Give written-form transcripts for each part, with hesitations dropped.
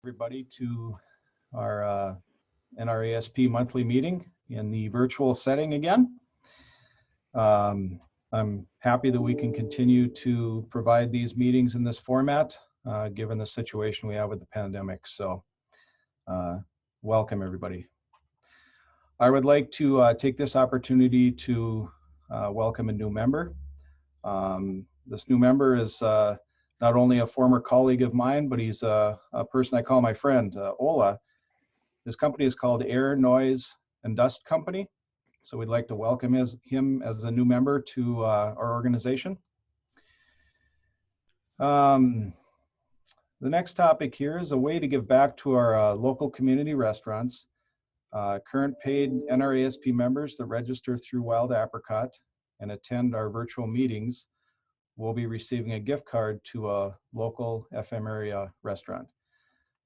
Everybody to our NRASP monthly meeting in the virtual setting again. I'm happy that we can continue to provide these meetings in this format, given the situation we have with the pandemic. So welcome everybody. I would like to take this opportunity to welcome a new member. This new member is not only a former colleague of mine, but he's a person I call my friend, Ola. His company is called Air, Noise, and Dust Company. So we'd like to welcome him as a new member to our organization. The next topic here is a way to give back to our local community restaurants. Current paid NRASP members that register through Wild Apricot and attend our virtual meetings will be receiving a gift card to a local FM area restaurant.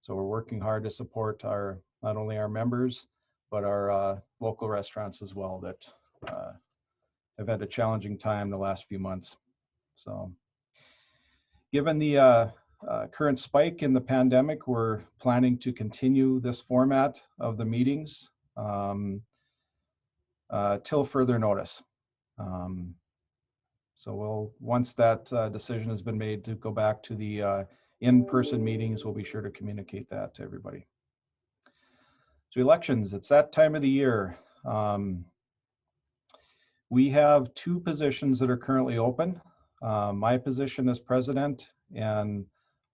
So we're working hard to support not only our members, but our local restaurants as well that have had a challenging time the last few months. So given the current spike in the pandemic, we're planning to continue this format of the meetings till further notice. So once that decision has been made to go back to the in-person meetings, we'll be sure to communicate that to everybody. So elections, it's that time of the year. We have two positions that are currently open. My position as president and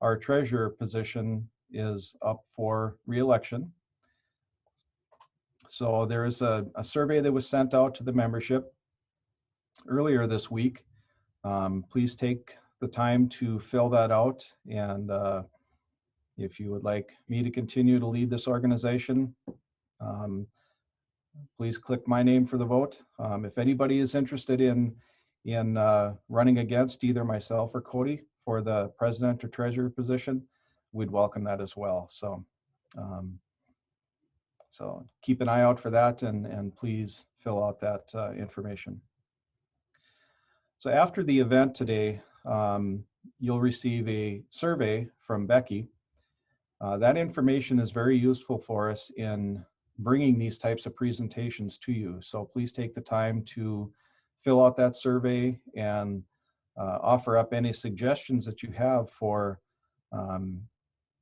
our treasurer position is up for re-election. So there is a survey that was sent out to the membership earlier this week. Please take the time to fill that out, and if you would like me to continue to lead this organization, please click my name for the vote. If anybody is interested in running against either myself or Cody for the president or treasurer position, we'd welcome that as well. So so keep an eye out for that, and please fill out that information. So after the event today, you'll receive a survey from Becky. That information is very useful for us in bringing these types of presentations to you. So please take the time to fill out that survey and offer up any suggestions that you have for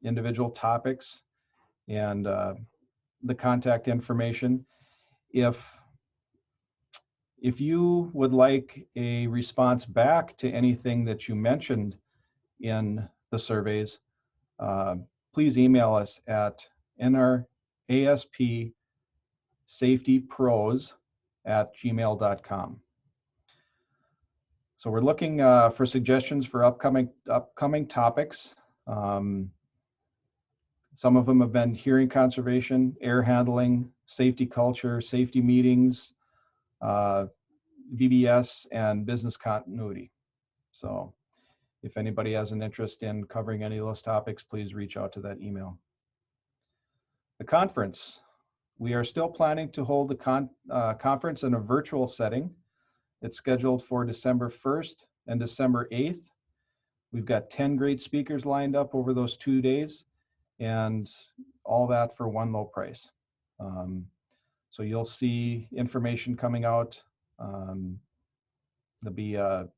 individual topics and the contact information. If you would like a response back to anything that you mentioned in the surveys, please email us at nraspsafetypros@gmail.com. So we're looking for suggestions for upcoming topics. Some of them have been hearing conservation, air handling, safety culture, safety meetings, VBS, and business continuity. So if anybody has an interest in covering any of those topics, please reach out to that email. The conference, we are still planning to hold the conference in a virtual setting. It's scheduled for December 1st and December 8th. We've got 10 great speakers lined up over those 2 days, and all that for one low price. So you'll see information coming out. There'll be a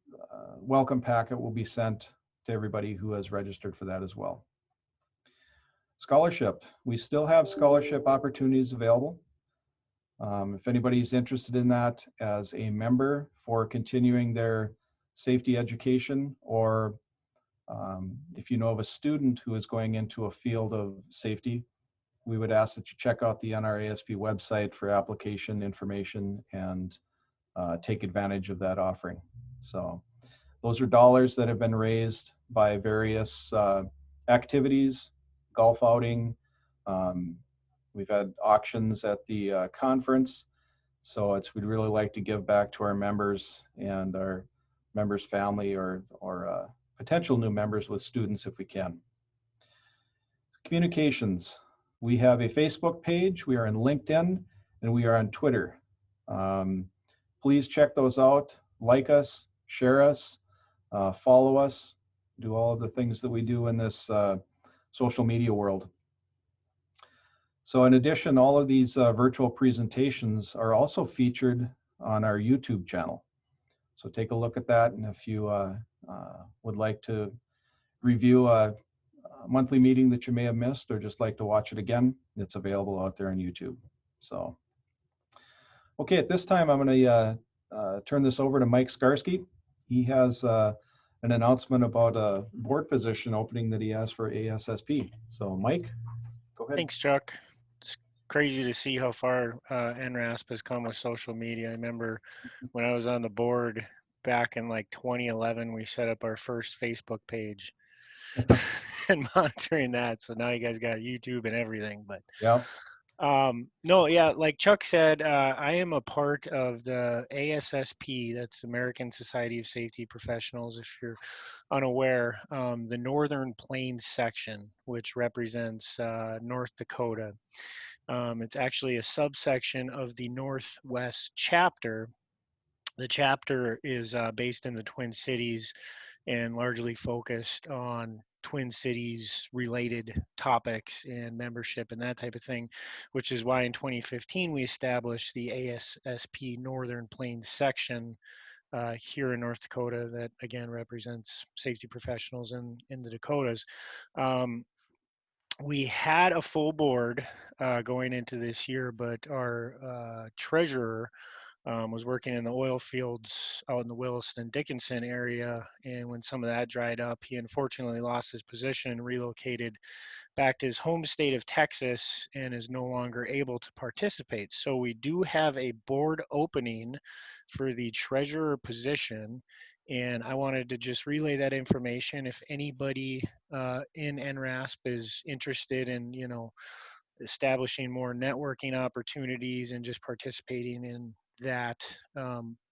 welcome packet will be sent to everybody who has registered for that as well. Scholarship, we still have scholarship opportunities available. If anybody's interested in that as a member for continuing their safety education, or if you know of a student who is going into a field of safety, we would ask that you check out the NRASP website for application information and take advantage of that offering. So those are dollars that have been raised by various activities, golf outing. We've had auctions at the conference. So we'd really like to give back to our members and our members' family, or potential new members with students if we can. Communications. We have a Facebook page, we are on LinkedIn, and we are on Twitter. Please check those out, like us, share us, follow us, do all of the things that we do in this social media world. So in addition, all of these virtual presentations are also featured on our YouTube channel. So take a look at that, and if you would like to review a monthly meeting that you may have missed or just like to watch it again, it's available out there on YouTube. So, okay, at this time, I'm going to turn this over to Mike Skarsky. He has an announcement about a board position opening that he has for ASSP. So, Mike, go ahead. Thanks, Chuck. It's crazy to see how far NRASP has come with social media. I remember when I was on the board back in like 2011, we set up our first Facebook page and monitoring that. So now you guys got YouTube and everything. But Yeah. no, yeah, like Chuck said, I am a part of the ASSP, that's American Society of Safety Professionals, if you're unaware, the Northern Plains section, which represents North Dakota. It's actually a subsection of the Northwest chapter. The chapter is based in the Twin Cities and largely focused on Twin Cities related topics and membership and that type of thing, which is why in 2015 we established the ASSP Northern Plains section here in North Dakota that again represents safety professionals in the Dakotas. We had a full board going into this year, but our treasurer was working in the oil fields out in the Williston-Dickinson area, and when some of that dried up, he unfortunately lost his position and relocated back to his home state of Texas and is no longer able to participate. So we do have a board opening for the treasurer position, and I wanted to just relay that information. If anybody in NRASP is interested in, establishing more networking opportunities and just participating in that,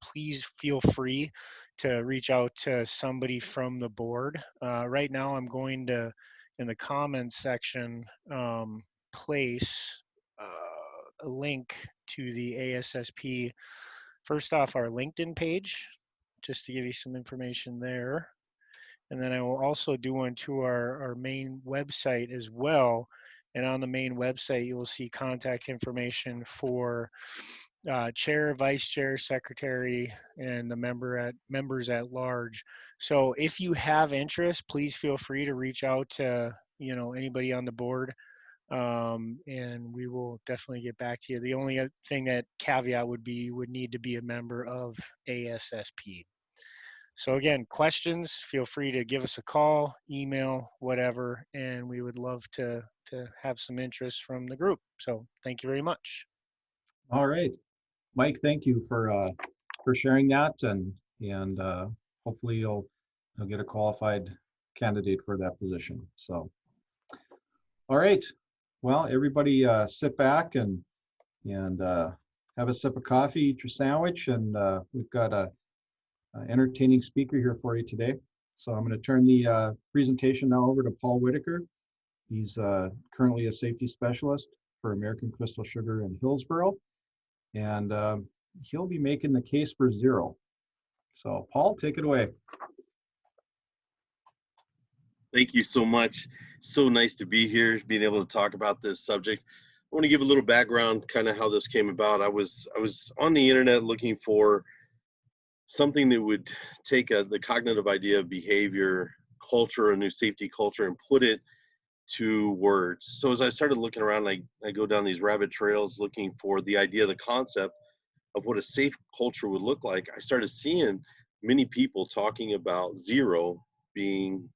please feel free to reach out to somebody from the board. Right now, I'm going to, in the comments section, place a link to the ASSP. First off, our LinkedIn page, just to give you some information there. And then I will also do one to our main website as well. And on the main website, you will see contact information for chair, vice chair, secretary, and the members at large. So if you have interest, please feel free to reach out to anybody on the board, and we will definitely get back to you. The only thing that caveat would be you would need to be a member of ASSP. So again, questions, feel free to give us a call, email, whatever, and we would love to have some interest from the group. So thank you very much. All right, Mike, thank you for sharing that, and hopefully you'll get a qualified candidate for that position. So, all right, well, everybody sit back and have a sip of coffee, eat your sandwich, and we've got a entertaining speaker here for you today. So I'm going to turn the presentation now over to Paul Whittaker. He's currently a safety specialist for American Crystal Sugar in Hillsboro, and he'll be making the case for Zer0. So Paul, take it away. Thank you so much. So nice to be here, being able to talk about this subject. I want to give a little background, kind of how this came about. I was on the internet looking for something that would take the cognitive idea of behavior, culture, a new safety culture, and put it to words. So as I started looking around, I go down these rabbit trails looking for the idea, the concept of what a safe culture would look like. I started seeing many people talking about zero being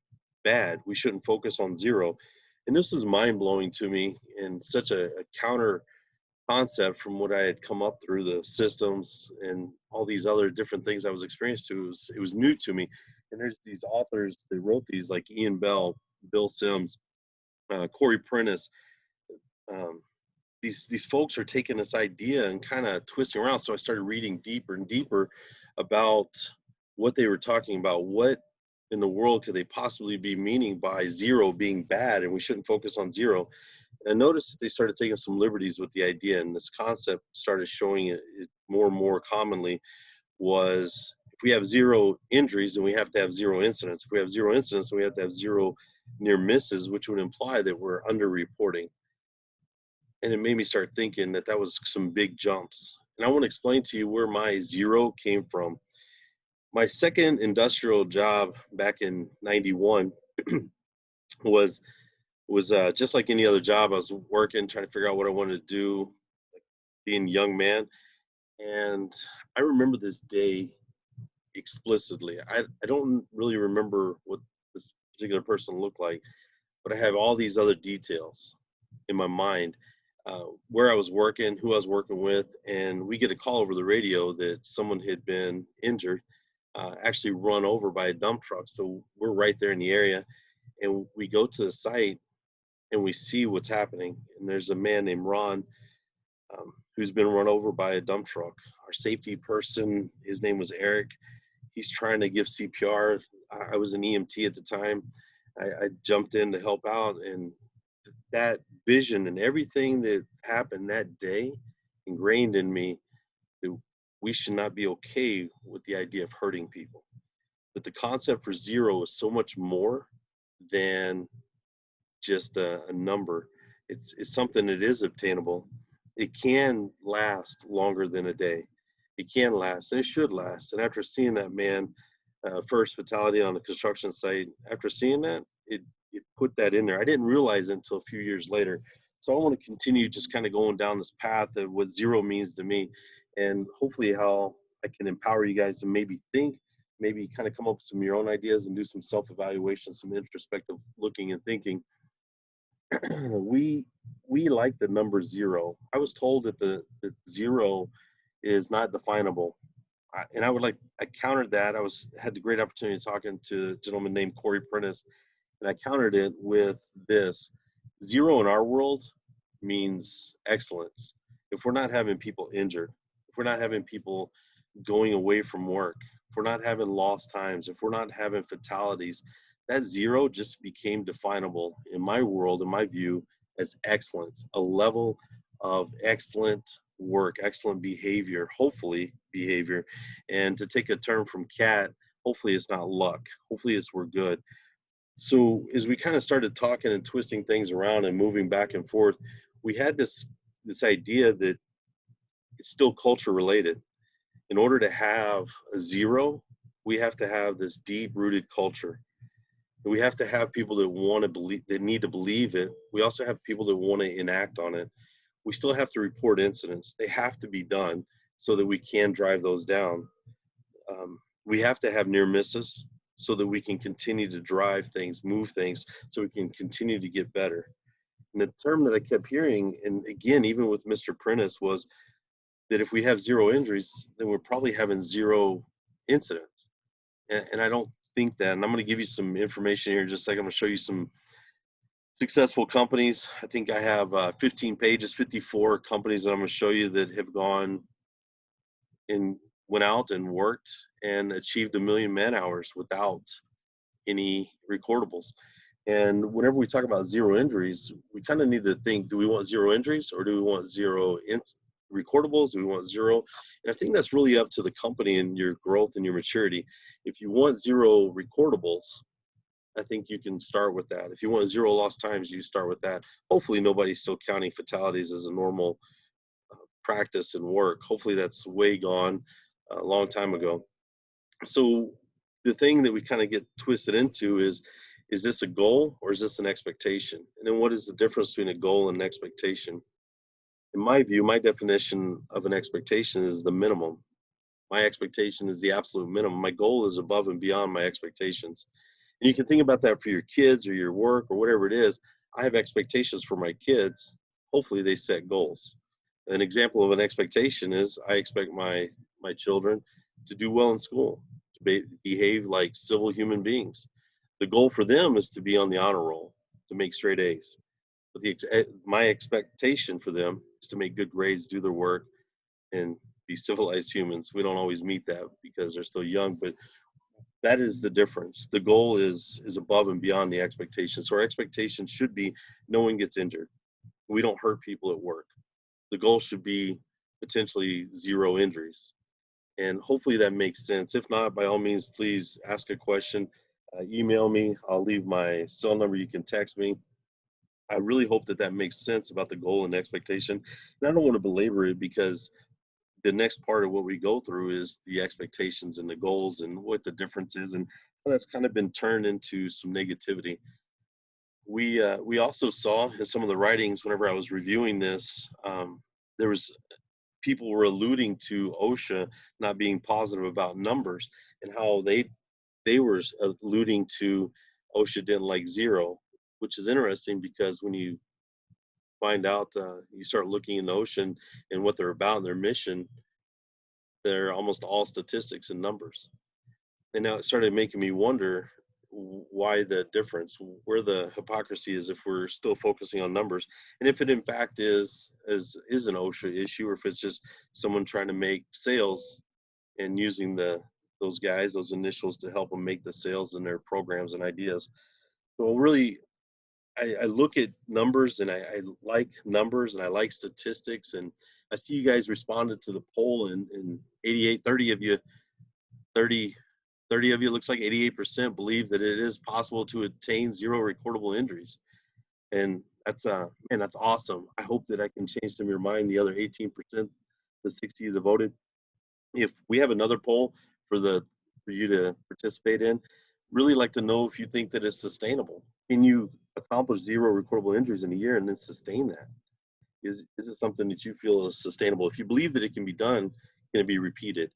bad. We shouldn't focus on zero. And this was mind-blowing to me, and such a counter concept from what I had come up through the systems and all these other different things I was experienced to. It was new to me. And there's these authors that wrote these, like Ian Bell, Bill Sims, Corey Prentice. These folks are taking this idea and kind of twisting around. So I started reading deeper and deeper about what they were talking about. What in the world could they possibly be meaning by zero being bad, and we shouldn't focus on zero? And I noticed that they started taking some liberties with the idea, and this concept started showing it more and more commonly. Was if we have zero injuries, then we have to have zero incidents. If we have zero incidents, then we have to have zero near misses, which would imply that we're underreporting. And it made me start thinking that that was some big jumps. And I want to explain to you where my 0 came from. My second industrial job back in 91 was just like any other job. I was working, trying to figure out what I wanted to do, being a young man. And I remember this day explicitly. I don't really remember what this particular person looked like, but I have all these other details in my mind, where I was working, who I was working with, and we get a call over the radio that someone had been injured, actually run over by a dump truck. So we're right there in the area, and we go to the site and we see what's happening. And there's a man named Ron, who's been run over by a dump truck. Our safety person, his name was Eric. He's trying to give CPR. I was an EMT at the time. I jumped in to help out, and that vision and everything that happened that day ingrained in me that we should not be okay with the idea of hurting people. But the concept for 0 is so much more than just a number. It's something that is obtainable. It can last longer than a day. It can last, and it should last. And after seeing that man, first fatality on the construction site, after seeing that, it put that in there. I didn't realize it until a few years later. So I want to continue just kind of going down this path of what 0 means to me, and hopefully how I can empower you guys to maybe think, maybe kind of come up with some of your own ideas and do some self-evaluation, some introspective looking and thinking. we like the number 0. I was told that the 0 is not definable. And I countered that. Had the great opportunity of talking to a gentleman named Corey Prentice, and I countered it with this: 0 in our world means excellence. If we're not having people injured, if we're not having people going away from work, if we're not having lost times, if we're not having fatalities, that 0 just became definable in my world, in my view, as excellence, a level of excellent work, excellent behavior, hopefully behavior. And to take a term from Cat, hopefully it's not luck. Hopefully it's we're good. So as we kind of started talking and twisting things around and moving back and forth, we had this idea that it's still culture related. In order to have a 0, we have to have this deep rooted culture. We have to have people that want to believe, that need to believe it. We also have people that want to enact on it. We still have to report incidents. They have to be done so that we can drive those down. We have to have near misses so that we can continue to drive things, move things, so we can continue to get better. And the term that I kept hearing, and again, even with Mr. Prentice, was that if we have 0 injuries, then we're probably having 0 incidents. And I don't think that. And I'm going to give you some information here in just a second. I'm going to show you some successful companies. I think I have 15 pages, 54 companies that I'm going to show you that have went out and worked and achieved 1 million man hours without any recordables. And whenever we talk about 0 injuries, we kind of need to think, do we want 0 injuries or do we want 0 recordables? Do we want 0? And I think that's really up to the company and your growth and your maturity. If you want 0 recordables, I think you can start with that. If you want 0 lost times, you start with that. Hopefully nobody's still counting fatalities as a normal practice and work. Hopefully that's way gone a long time ago. So the thing that we kind of get twisted into is this a goal or is this an expectation? And then what is the difference between a goal and an expectation? In my view, my definition of an expectation is the minimum. My expectation is the absolute minimum. My goal is above and beyond my expectations. And you can think about that for your kids or your work or whatever it is. I have expectations for my kids. Hopefully they set goals. An example of an expectation is I expect my children to do well in school, to behave like civil human beings. The goal for them is to be on the honor roll, to make straight A's. But my expectation for them is to make good grades, do their work, and be civilized humans. We don't always meet that because they're still young, but that is the difference. The goal is above and beyond the expectation. So our expectation should be no one gets injured. We don't hurt people at work. The goal should be potentially 0 injuries. And hopefully that makes sense. If not, by all means, please ask a question, email me. I'll leave my cell number. You can text me. I really hope that that makes sense about the goal and expectation. And I don't want to belabor it because the next part of what we go through is the expectations and the goals and what the difference is, and how that's kind of been turned into some negativity. We also saw in some of the writings whenever I was reviewing this, there was people were alluding to OSHA not being positive about numbers, and how they were alluding to OSHA didn't like zero, which is interesting because when you find out, you start looking in the ocean and what they're about and their mission, they're almost all statistics and numbers. And now it started making me wonder why the difference, where the hypocrisy is if we're still focusing on numbers, and if it in fact is an OSHA issue, or if it's just someone trying to make sales and using those guys, those initials, to help them make the sales in their programs and ideas. So really, I look at numbers, and I like numbers, and I like statistics, and I see you guys responded to the poll, and 88, 30 of you, 30, 30 of you, looks like 88% believe that it is possible to attain zero recordable injuries. And that's man, that's awesome. I hope that I can change some of your mind, the other 18%, the 60 that voted. If we have another poll for you to participate in, really like to know if you think that it's sustainable. Can you accomplish zero recordable injuries in a year and then sustain that? Is it something that you feel is sustainable? If you believe that it can be done, can it be repeated?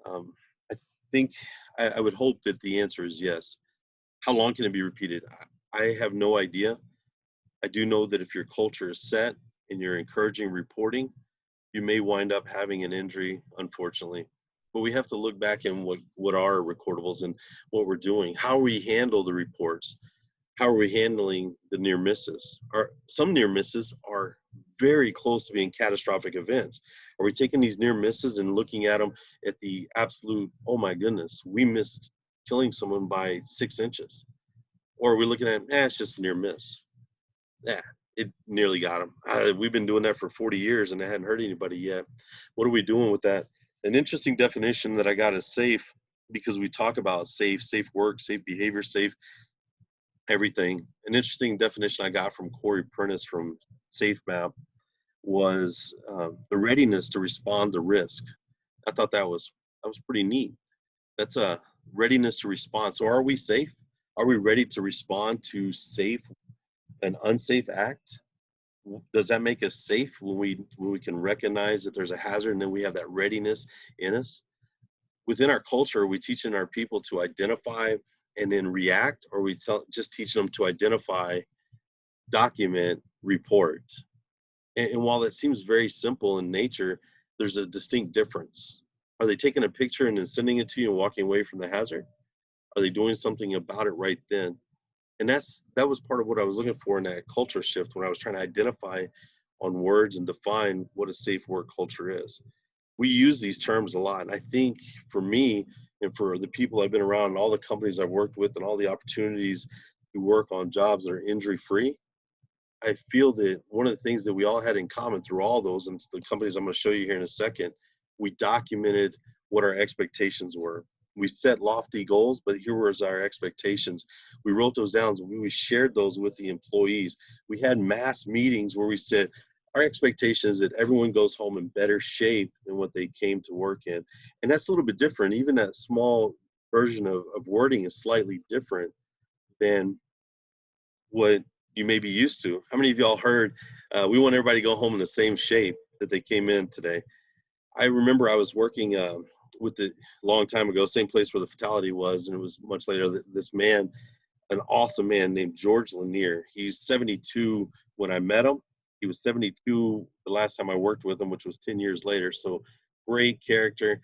I think I would hope that the answer is yes. How long can it be repeated? I have no idea. I do know that if your culture is set and you're encouraging reporting, you may wind up having an injury, unfortunately. But we have to look back in what are recordables and what we're doing, how we handle the reports, how are we handling the near misses? Some near misses are very close to being catastrophic events. Are we taking these near misses and looking at them at the absolute, oh my goodness, we missed killing someone by 6 inches? Or are we looking at, it's just a near miss? Yeah, it nearly got him. We've been doing that for 40 years and it hadn't hurt anybody yet. What are we doing with that? An interesting definition that I got is safe, because we talk about safe work, safe behavior, safe everything. An interesting definition I got from Corey Prentice from SafeMap was the readiness to respond to risk. I thought that was pretty neat. That's a readiness to respond. So are we safe? Are we ready to respond to an unsafe act? Does that make us safe when we can recognize that there's a hazard and then we have that readiness in us? Within our culture, are we teaching our people to identify and then react, or are we just teaching them to identify, document, report? And while it seems very simple in nature, there's a distinct difference. Are they taking a picture and then sending it to you and walking away from the hazard? Are they doing something about it right then? And that was part of what I was looking for in that culture shift, when I was trying to identify on words and define what a safe work culture is. We use these terms a lot. And I think for me and for the people I've been around and all the companies I've worked with and all the opportunities to work on jobs that are injury free, I feel that one of the things that we all had in common through all those, and the companies I'm going to show you here in a second, we documented what our expectations were. We set lofty goals, but here was our expectations. We wrote those down and we shared those with the employees. We had mass meetings where we said, our expectation is that everyone goes home in better shape than what they came to work in. And that's a little bit different. Even that small version of wording is slightly different than what you may be used to. How many of y'all heard, we want everybody to go home in the same shape that they came in today? I remember I was working with the long time ago, same place where the fatality was, and it was much later. This man, an awesome man named George Lanier. He's 72 when I met him. He was 72 the last time I worked with him, which was 10 years later. So great character.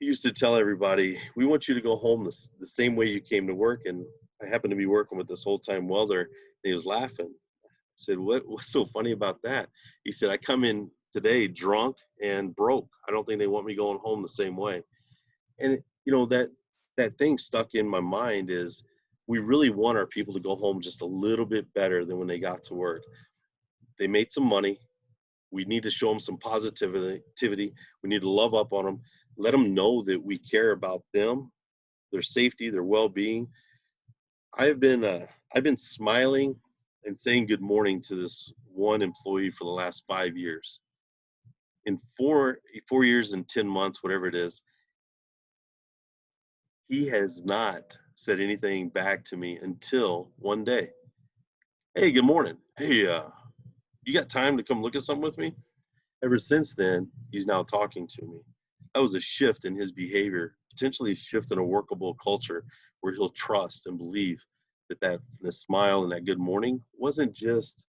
He used to tell everybody, we want you to go home the same way you came to work. And I happened to be working with this old-time welder, and he was laughing. I said, what's so funny about that? He said, I come in today drunk and broke. I don't think they want me going home the same way. And that thing stuck in my mind is, we really want our people to go home just a little bit better than when they got to work. They made some money. We need to show them some positivity. We need to love up on them, let them know that we care about them, their safety, their well-being. I've been smiling and saying good morning to this one employee for the last 5 years. In 4 years and 10 months, whatever it is, he has not said anything back to me until one day. Hey, good morning. Hey, you got time to come look at something with me? Ever since then, he's now talking to me. That was a shift in his behavior, potentially a shift in a workable culture where he'll trust and believe that the smile and that good morning wasn't just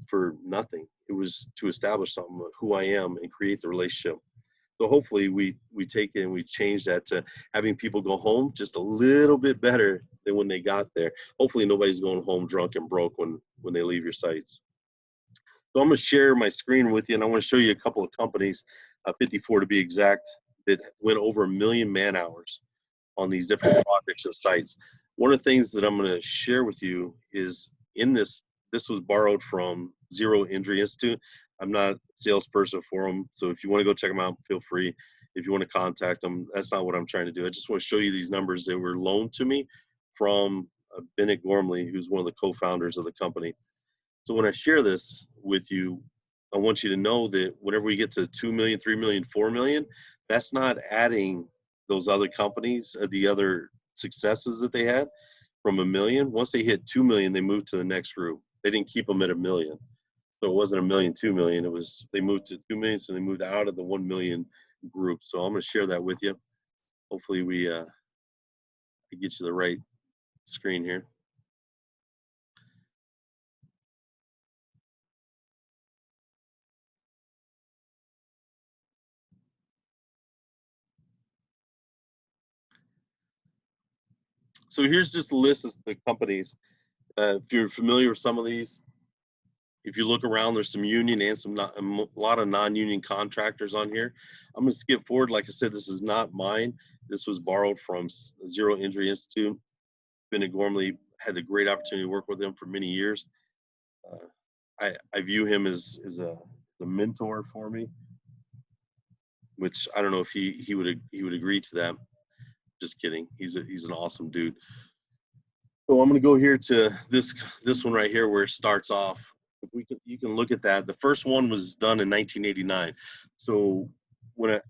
for nothing. It was to establish something of who I am and create the relationship. So hopefully we take it and we change that to having people go home just a little bit better than when they got there. Hopefully nobody's going home drunk and broke when they leave your sites. So I'm going to share my screen with you, and I want to show you a couple of companies, 54 to be exact, that went over 1 million man hours on these different projects and sites. One of the things that I'm going to share with you is in this was borrowed from Zero Injury Institute. I'm not a salesperson for them, so if you want to go check them out, feel free. If you want to contact them, that's not what I'm trying to do. I just want to show you these numbers that were loaned to me from Bennett Gormley, who's one of the co-founders of the company. So when I share this with you, I want you to know that whenever we get to 2 million, 3 million, 4 million, that's not adding those other companies, the other successes that they had from 1 million. Once they hit 2 million, they moved to the next group. They didn't keep them at 1 million. So it wasn't 1 million, 2 million. It was, they moved to 2 million. So they moved out of the 1 million group. So I'm going to share that with you. Hopefully we get you the right screen here. So here's just a list of the companies. If you're familiar with some of these, if you look around, there's some union and a lot of non-union contractors on here. I'm going to skip forward. Like I said, this is not mine. This was borrowed from Zero Injury Institute. Bennett Gormley had a great opportunity to work with him for many years. I view him as a mentor for me, which I don't know if he would agree to that. Just kidding. He's an awesome dude. So I'm going to go here to this one right here where it starts off. If you can look at that. The first one was done in 1989. So when I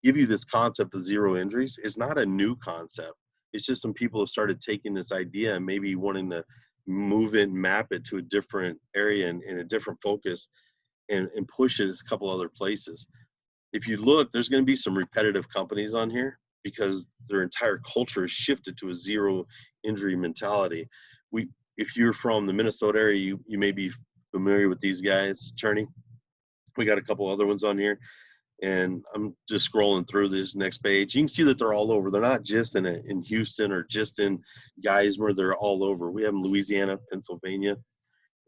give you this concept of zero injuries, it's not a new concept. It's just some people have started taking this idea and maybe wanting to move it and map it to a different area and a different focus and push it a couple other places. If you look, there's going to be some repetitive companies on here because their entire culture is shifted to a zero injury mentality. If you're from the Minnesota area, you may be familiar with these guys, Cherney. We got a couple other ones on here, and I'm just scrolling through this next page. You can see that they're all over. They're not just in Houston or just in Geismar. They're all over. We have them in Louisiana, Pennsylvania,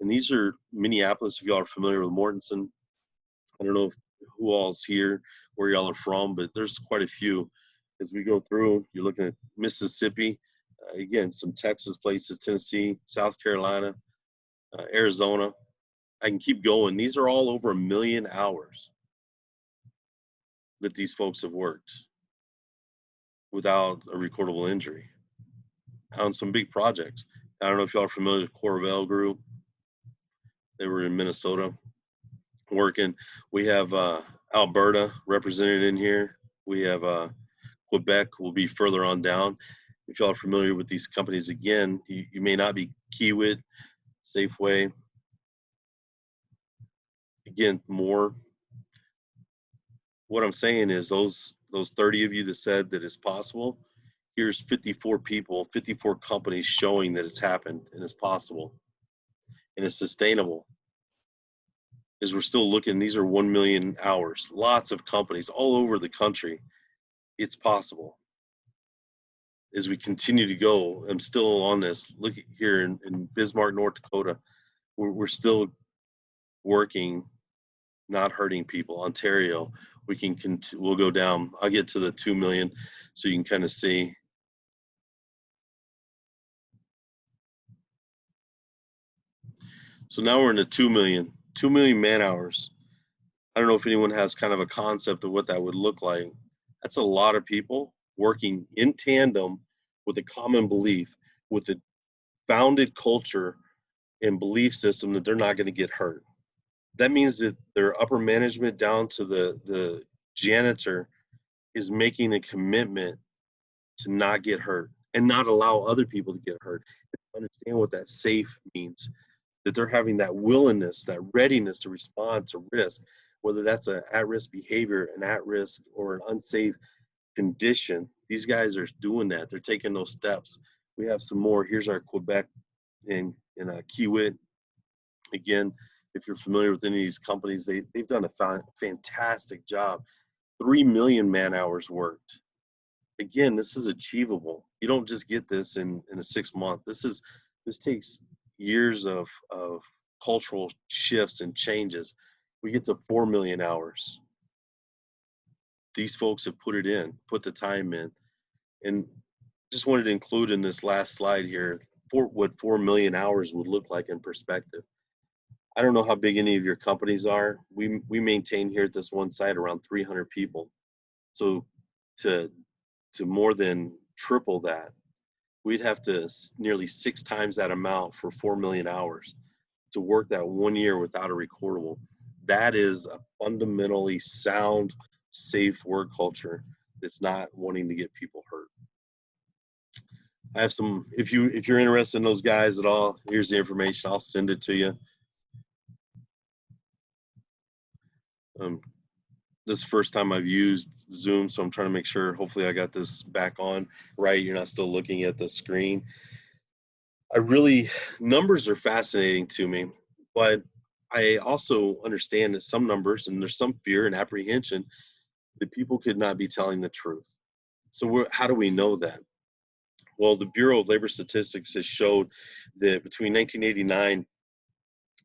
and these are Minneapolis. If y'all are familiar with Mortensen, I don't know who all's here, where y'all are from, but there's quite a few. As we go through, you're looking at Mississippi, again, some Texas places, Tennessee, South Carolina, Arizona. I can keep going. These are all over 1 million hours that these folks have worked without a recordable injury on some big projects. I don't know if y'all are familiar with Corvell Group. They were in Minnesota working. We have Alberta represented in here. We have Quebec will be further on down. If y'all are familiar with these companies, again, you may not be Kiewit, Safeway. Again, more. What I'm saying is those 30 of you that said that it's possible, here's 54 people, 54 companies showing that it's happened and it's possible and it's sustainable. As we're still looking, these are 1 million hours, lots of companies all over the country. It's possible. As we continue to go, I'm still on this. Look here in Bismarck, North Dakota, we're still working, not hurting people. Ontario, we'll go down. I'll get to the 2 million so you can kind of see. So now we're in the 2 million man hours. I don't know if anyone has kind of a concept of what that would look like. That's a lot of people working in tandem with a common belief, with a founded culture and belief system that they're not going to get hurt. That means that their upper management down to the janitor is making a commitment to not get hurt and not allow other people to get hurt. Understand what that safe means, that they're having that willingness, that readiness to respond to risk, whether that's an at-risk behavior, an at-risk or an unsafe condition. These guys are doing that. They're taking those steps. We have some more. Here's our Quebec in Kiewit. Again, if you're familiar with any of these companies, they've done a fantastic job. 3 million man hours worked. Again, this is achievable. You don't just get this in a 6 month. This takes years of cultural shifts and changes. We get to 4 million hours. These folks have put the time in. And just wanted to include in this last slide here what 4 million hours would look like in perspective. I don't know how big any of your companies are. We maintain here at this one site around 300 people. So to more than triple that, we'd have to nearly 6 times that amount for 4 million hours to work that 1 year without a recordable. That is a fundamentally sound, safe work culture that's not wanting to get people hurt. I have some, if you're interested in those guys at all, here's the information. I'll send it to you. This is the first time I've used Zoom, so I'm trying to make sure, hopefully I got this back on right. You're not still looking at the screen. Numbers are fascinating to me, but I also understand that some numbers, and there's some fear and apprehension that people could not be telling the truth. So how do we know that? Well, the Bureau of Labor Statistics has showed that between 1989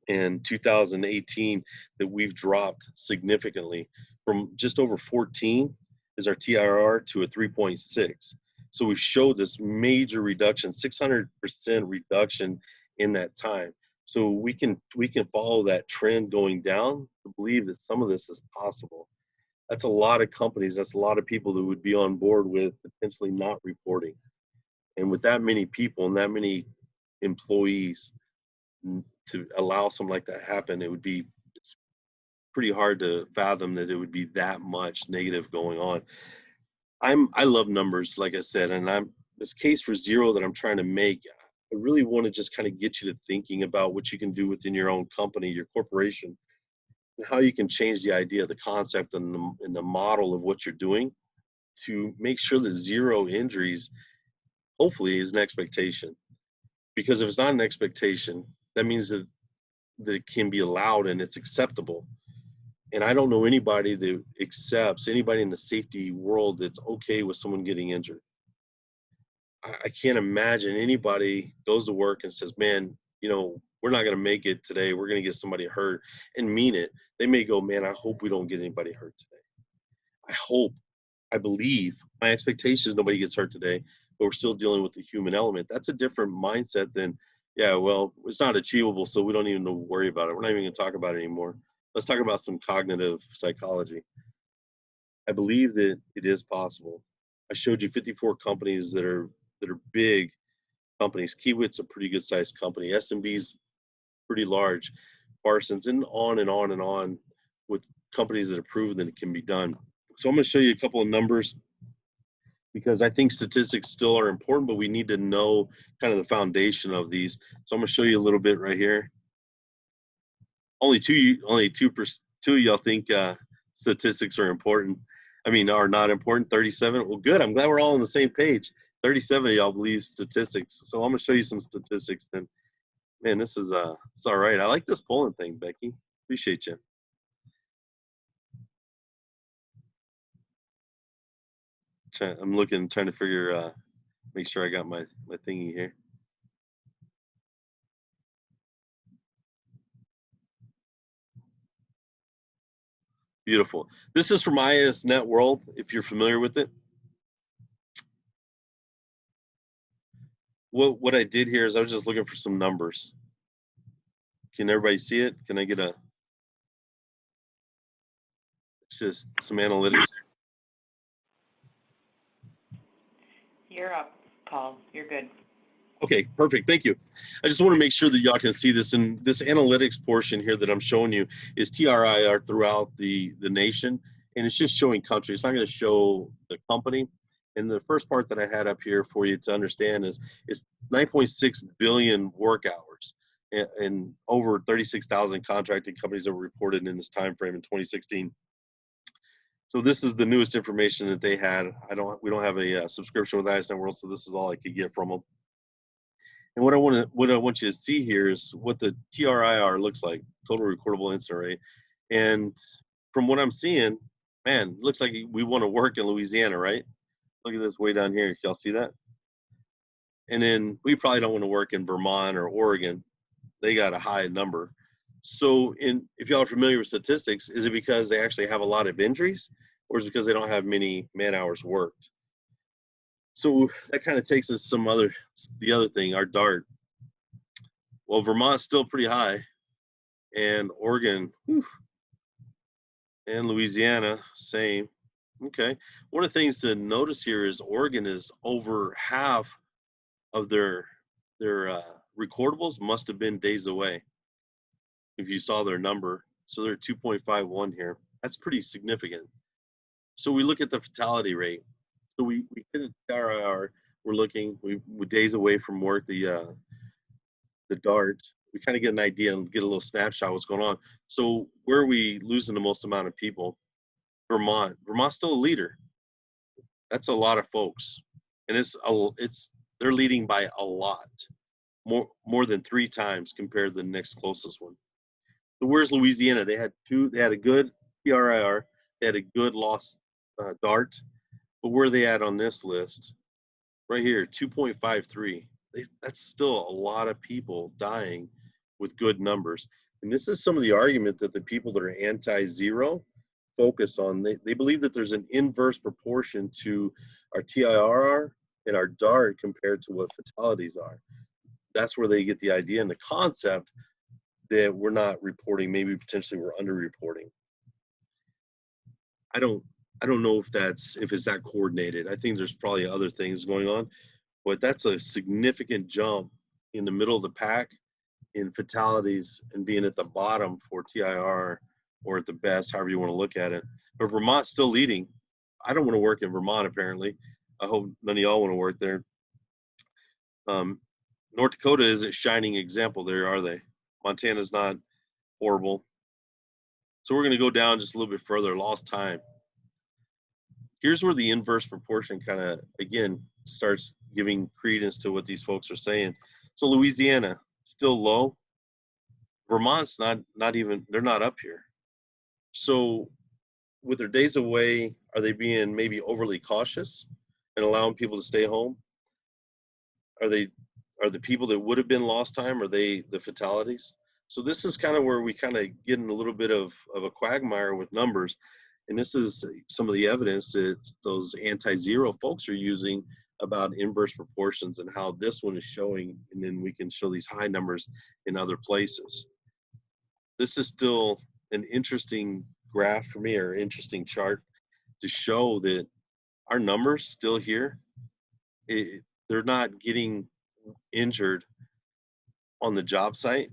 and 2018 that we've dropped significantly from just over 14 is our TIR to a 3.6. So we've showed this major reduction, 600% reduction in that time. So we can follow that trend going down to believe that some of this is possible. That's a lot of companies, that's a lot of people that would be on board with potentially not reporting. And with that many people and that many employees, to allow something like that happen, it's pretty hard to fathom that it would be that much negative going on. I love numbers, like I said, and this case for zero that I'm trying to make, I really want to just kind of get you to thinking about what you can do within your own company, your corporation, and how you can change the idea, the concept, and the model of what you're doing to make sure that zero injuries, hopefully, is an expectation. Because if it's not an expectation, that means that it can be allowed and it's acceptable. And I don't know anybody that accepts, anybody in the safety world that's okay with someone getting injured. I can't imagine anybody goes to work and says, man, we're not going to make it today. We're going to get somebody hurt, and mean it. They may go, man, I hope we don't get anybody hurt today. I believe, my expectation is nobody gets hurt today, but we're still dealing with the human element. That's a different mindset than, yeah, well, it's not achievable, so we don't even worry about it. We're not even going to talk about it anymore. Let's talk about some cognitive psychology. I believe that it is possible. I showed you 54 companies that are big companies. Kiewit's a pretty good sized company. S&B's pretty large. Parsons, and on and on and on with companies that have proven that it can be done. So I'm going to show you a couple of numbers because I think statistics still are important, but we need to know kind of the foundation of these. So I'm going to show you a little bit right here. Only two of y'all think statistics are important. Are not important. 37. Well, good. I'm glad we're all on the same page. 37 of y'all believe statistics. So I'm going to show you some statistics then. Man, this is it's all right. I like this polling thing, Becky. Appreciate you. I'm trying to figure, make sure I got my thingy here. Beautiful. This is from ISNet World, if you're familiar with it. What I did here is I was just looking for some numbers. Can everybody see it? Can I get just some analytics? You're up, Paul. You're good. Okay, perfect. Thank you. I just want to make sure that y'all can see this. And this analytics portion here that I'm showing you is TRIR throughout the nation. And it's just showing country. It's not going to show the company. And the first part that I had up here for you to understand is it's 9.6 billion work hours and over 36,000 contracted companies that were reported in this time frame in 2016. So this is the newest information that they had. We don't have a subscription with IS Networld, so this is all I could get from them. And what I want you to see here is what the TRIR looks like, total recordable incident rate. And from what I'm seeing, man, it looks like we want to work in Louisiana, right? Look at this way down here. Y'all see that? And then we probably don't want to work in Vermont or Oregon. They got a high number. So if y'all are familiar with statistics, is it because they actually have a lot of injuries, or is it because they don't have many man hours worked? So that kind of takes us the other thing, our DART. Well, Vermont's still pretty high, and Oregon, whew, and Louisiana, same. Okay. One of the things to notice here is Oregon is over half of their recordables must have been days away. If you saw their number, so they're 2.51 here. That's pretty significant. So we look at the fatality rate. So we hit a TRIR. We're looking. We're days away from work. The DART. We kind of get an idea and get a little snapshot of what's going on. So where are we losing the most amount of people? Vermont. Vermont's still a leader. That's a lot of folks, and they're leading by a lot, more than 3 times compared to the next closest one. So where's Louisiana? They had a good TRIR. They had a good loss DART, but where are they at on this list? Right here, 2.53. That's still a lot of people dying with good numbers. And this is some of the argument that the people that are anti-zero focus on. They believe that there's an inverse proportion to our TIRR and our DART compared to what fatalities are. That's where they get the idea and the concept that we're not reporting, maybe potentially we're underreporting. I don't know if it's that coordinated. I think there's probably other things going on, but that's a significant jump in the middle of the pack in fatalities and being at the bottom for TIR, or at the best, however you want to look at it. But Vermont's still leading. I don't want to work in Vermont, apparently. I hope none of y'all want to work there. North Dakota is a shining example there, are they? Montana's not horrible. So we're going to go down just a little bit further, lost time. Here's where the inverse proportion kind of, again, starts giving credence to what these folks are saying. So Louisiana, still low. Vermont's not even, they're not up here. So with their days away, are they being maybe overly cautious and allowing people to stay home? Are the people that would have been lost time, are they the fatalities? So this is kind of where we kind of get in a little bit of a quagmire with numbers. And this is some of the evidence that those anti-zero folks are using about inverse proportions and how this one is showing, and then we can show these high numbers in other places. This is still an interesting graph for me, or interesting chart to show that our numbers still here, they're not getting injured on the job site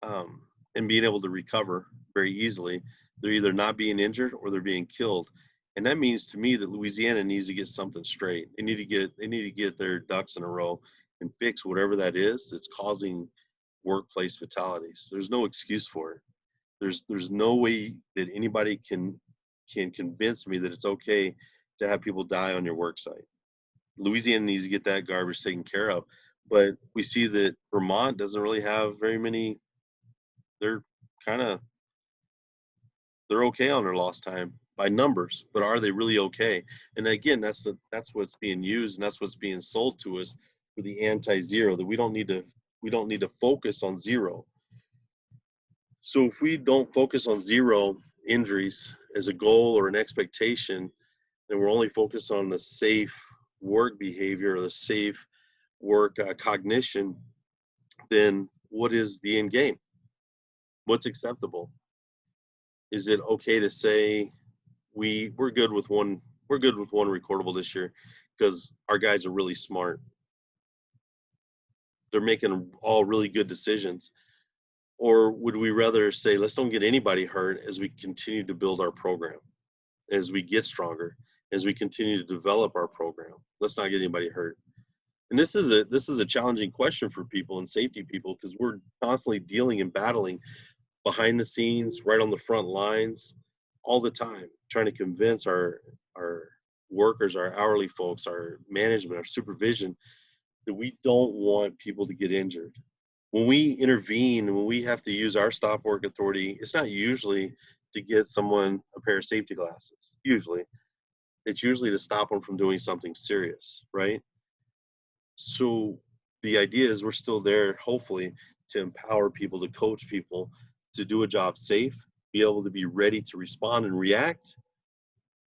and being able to recover very easily. They're either not being injured or they're being killed. And that means to me that Louisiana needs to get something straight. They need to get their ducks in a row and fix whatever that is that's causing workplace fatalities. There's no excuse for it. There's no way that anybody can convince me that it's okay to have people die on your work site. Louisiana needs to get that garbage taken care of. But we see that Vermont doesn't really have very many. They're okay on their lost time by numbers, but are they really okay? And again, that's what's being used, and that's what's being sold to us for the anti-zero, that we don't need to focus on zero. So if we don't focus on zero injuries as a goal or an expectation, then we're only focused on the safe work behavior or the safe work cognition, then what is the end game? What's acceptable? Is it okay to say we're good with one recordable this year because our guys are really smart? they're making all really good decisions? Or would we rather say, let's don't get anybody hurt as we continue to build our program, as we get stronger, as we continue to develop our program? Let's not get anybody hurt. And this is a challenging question for people and safety people, because we're constantly dealing and battling behind the scenes, right on the front lines, all the time, trying to convince our workers, our hourly folks, our management, our supervision, that we don't want people to get injured. When we intervene, when we have to use our stop work authority, it's not usually to get someone a pair of safety glasses. Usually, it's usually to stop them from doing something serious, right? So the idea is we're still there, hopefully, to empower people, to coach people, to do a job safe, be able to be ready to respond and react,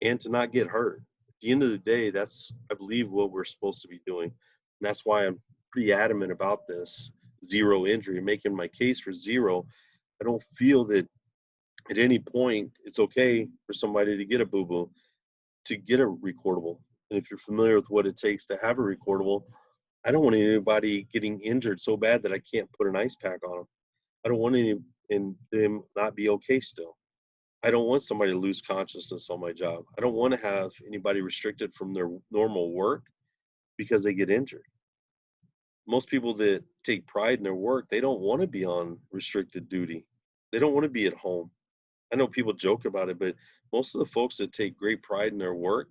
and to not get hurt. At the end of the day, that's, I believe, what we're supposed to be doing. And that's why I'm pretty adamant about this zero injury, making my case for zero. I don't feel that at any point it's okay for somebody to get a boo-boo, to get a recordable. And if you're familiar with what it takes to have a recordable, I don't want anybody getting injured so bad that I can't put an ice pack on them. I don't want any and them not be okay still. I don't want somebody to lose consciousness on my job. I don't want to have anybody restricted from their normal work because they get injured. Most people that take pride in their work, they don't want to be on restricted duty. They don't want to be at home. I know people joke about it, but most of the folks that take great pride in their work,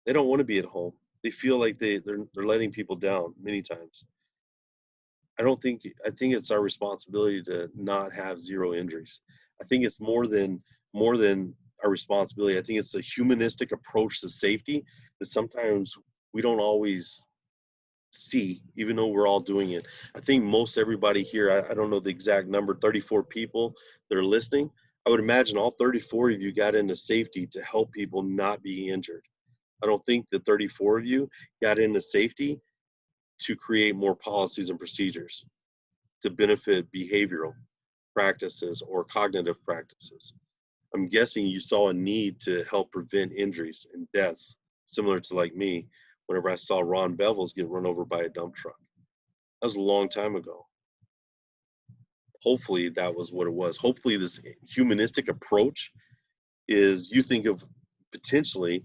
they don't want to be at home. They feel like they're letting people down many times. I think it's our responsibility to not have zero injuries. I think it's more than our responsibility. I think it's a humanistic approach to safety that sometimes we don't always see, even though we're all doing it. I think most everybody here, I don't know the exact number, 34 people that are listening. I would imagine all 34 of you got into safety to help people not be injured. I don't think the 34 of you got into safety to create more policies and procedures to benefit behavioral practices or cognitive practices. I'm guessing you saw a need to help prevent injuries and deaths, similar to like me, whenever I saw Ron Bevels get run over by a dump truck. That was a long time ago. Hopefully that was what it was. Hopefully this humanistic approach is, you think of potentially,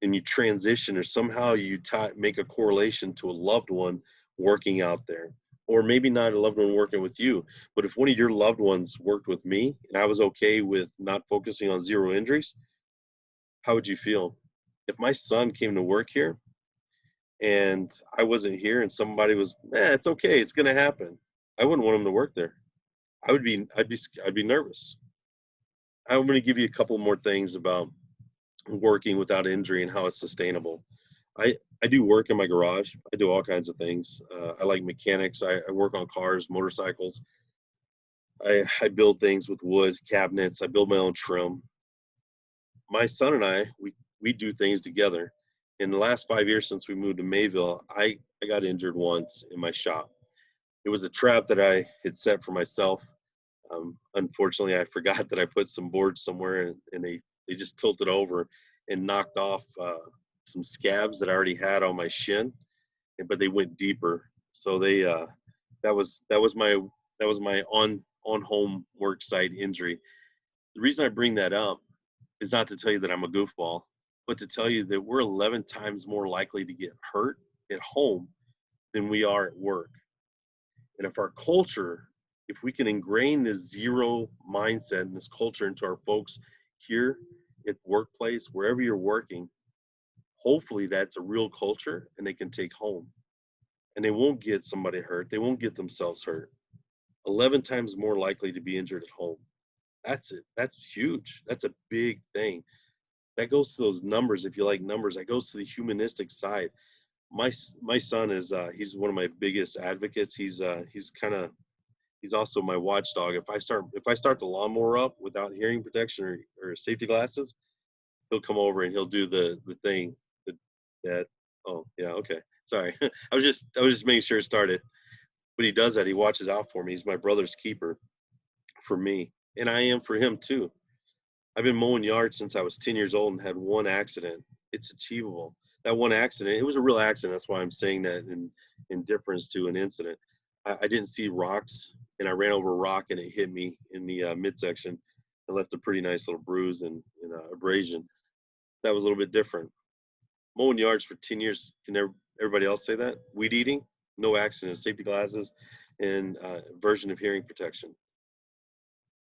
and you transition, or somehow you make a correlation to a loved one working out there, or maybe not a loved one working with you, but if one of your loved ones worked with me and I was okay with not focusing on zero injuries, how would you feel? If my son came to work here and I wasn't here and somebody was, it's okay, it's going to happen, I wouldn't want him to work there. I'd be nervous. I'm going to give you a couple more things about working without injury and how it's sustainable. I do work in my garage. I do all kinds of things. I like mechanics. I work on cars, motorcycles. I build things with wood, cabinets. I build my own trim. My son and we do things together. In the last 5 years since we moved to Mayville, I got injured once in my shop. It was a trap that I had set for myself. Unfortunately, I forgot that I put some boards somewhere, and they just tilted over and knocked off some scabs that I already had on my shin, but they went deeper. So that was my on home work site injury. The reason I bring that up is not to tell you that I'm a goofball, but to tell you that we're 11 times more likely to get hurt at home than we are at work. And if our culture, if we can ingrain this zero mindset and this culture into our folks here at the workplace, wherever you're working, hopefully that's a real culture and they can take home. And they won't get somebody hurt. They won't get themselves hurt. 11 times more likely to be injured at home. That's it. That's huge. That's a big thing. That goes to those numbers. If you like numbers, that goes to the humanistic side. My son is he's one of my biggest advocates. He's also my watchdog. If I start the lawnmower up without hearing protection or safety glasses, he'll come over and he'll do the thing that oh yeah, okay, sorry. I was just making sure it started. But he does that. He watches out for me. He's my brother's keeper for me, and I am for him too. I've been mowing yards since I was 10 years old and had one accident. It's achievable. That one accident, it was a real accident. That's why I'm saying that in difference to an incident. I didn't see rocks, and I ran over a rock and it hit me in the midsection and left a pretty nice little bruise and abrasion. That was a little bit different. Mowing yards for 10 years. Can everybody else say that? Weed eating, no accidents, safety glasses, and version of hearing protection.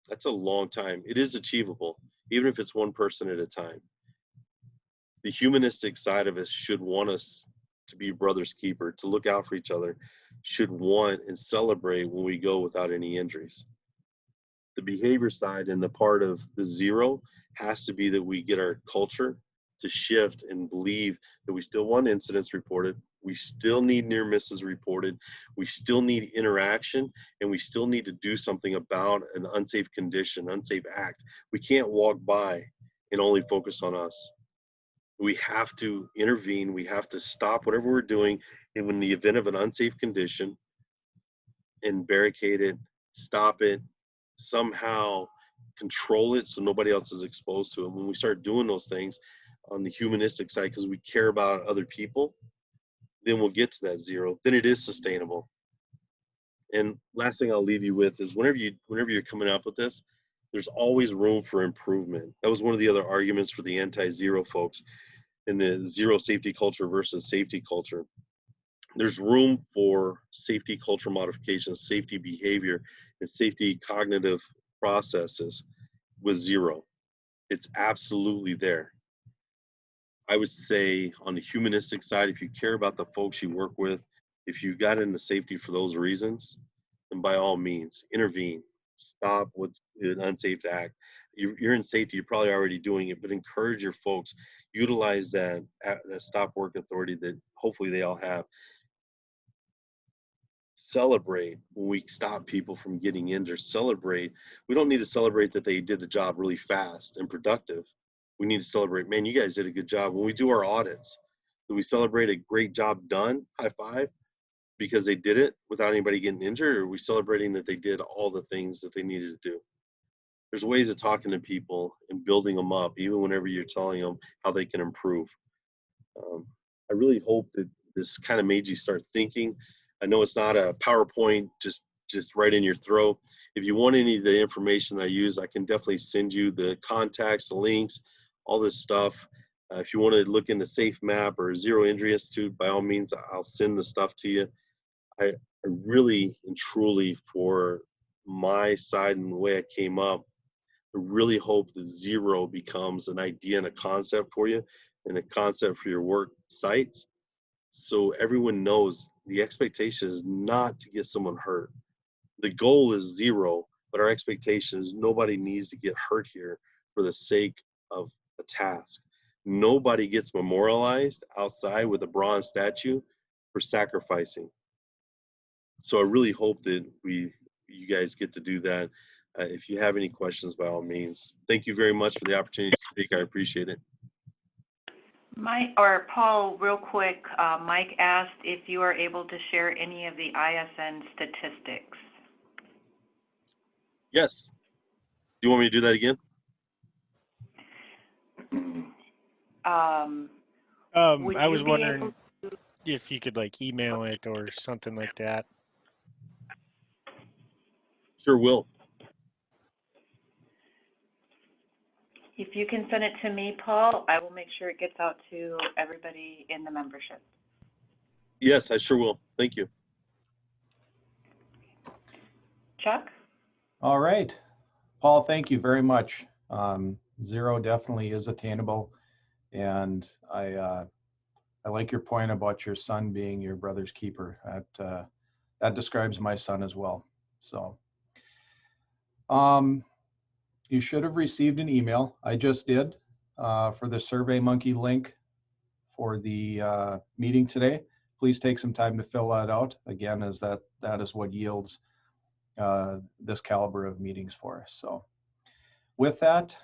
That's a long time. It is achievable, even if it's one person at a time. The humanistic side of us should want us to be brother's keeper, to look out for each other, should want and celebrate when we go without any injuries. The behavior side and the part of the zero has to be that we get our culture to shift and believe that we still want incidents reported, we still need near misses reported, we still need interaction, and we still need to do something about an unsafe condition, unsafe act. We can't walk by and only focus on us. We have to intervene, we have to stop whatever we're doing, and in the event of an unsafe condition, and barricade it, stop it, somehow control it so nobody else is exposed to it. When we start doing those things on the humanistic side, because we care about other people, then we'll get to that zero. Then it is sustainable. And last thing I'll leave you with is whenever you're coming up with this, there's always room for improvement. That was one of the other arguments for the anti-zero folks in the zero safety culture versus safety culture. There's room for safety culture modifications, safety behavior, and safety cognitive processes with zero. It's absolutely there. I would say on the humanistic side, if you care about the folks you work with, if you got into safety for those reasons, then by all means, intervene. Stop what's an unsafe act. You're in safety, you're probably already doing it, but encourage your folks. Utilize that stop work authority that hopefully they all have. Celebrate when we stop people from getting injured. Celebrate. We don't need to celebrate that they did the job really fast and productive. We need to celebrate, man, you guys did a good job. When we do our audits, do we celebrate a great job done, high five, because they did it without anybody getting injured, or are we celebrating that they did all the things that they needed to do? There's ways of talking to people and building them up, even whenever you're telling them how they can improve. I really hope that this kind of made you start thinking. I know it's not a PowerPoint just right in your throat. If you want any of the information I use, I can definitely send you the contacts, the links, all this stuff. If you want to look into Safe Map or Zero Injury Institute, by all means, I'll send the stuff to you. I really and truly, for my side and the way I came up, I really hope that zero becomes an idea and a concept for you and a concept for your work sites. So everyone knows the expectation is not to get someone hurt. The goal is zero, but our expectation is nobody needs to get hurt here for the sake of a task. Nobody gets memorialized outside with a bronze statue for sacrificing. So I really hope that you guys get to do that. If you have any questions, by all means. Thank you very much for the opportunity to speak. I appreciate it. Paul, real quick, Mike asked if you are able to share any of the ISN statistics. Yes. Do you want me to do that again? I was wondering if you could like email it or something like that. Sure will. If you can send it to me, Paul, I will make sure it gets out to everybody in the membership. Yes, I sure will. Thank you. Chuck? All right. Paul, thank you very much. Zero definitely is attainable. And I like your point about your son being your brother's keeper. That describes my son as well. So you should have received an email. I just did for the SurveyMonkey link for the meeting today. Please take some time to fill that out. Again, as that is what yields this caliber of meetings for us. So with that,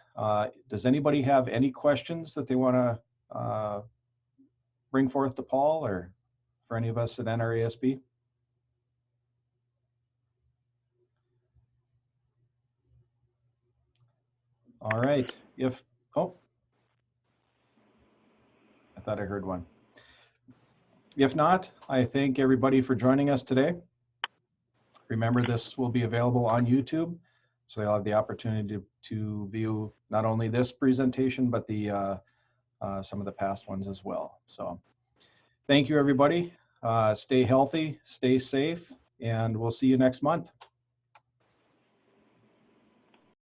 does anybody have any questions that they want to bring forth to Paul or for any of us at NRASB? All right. I thought I heard one. If not, I thank everybody for joining us today. remember, this will be available on YouTube, so you'll have the opportunity to view not only this presentation, but the some of the past ones as well. So thank you, everybody. Stay healthy, stay safe, and we'll see you next month.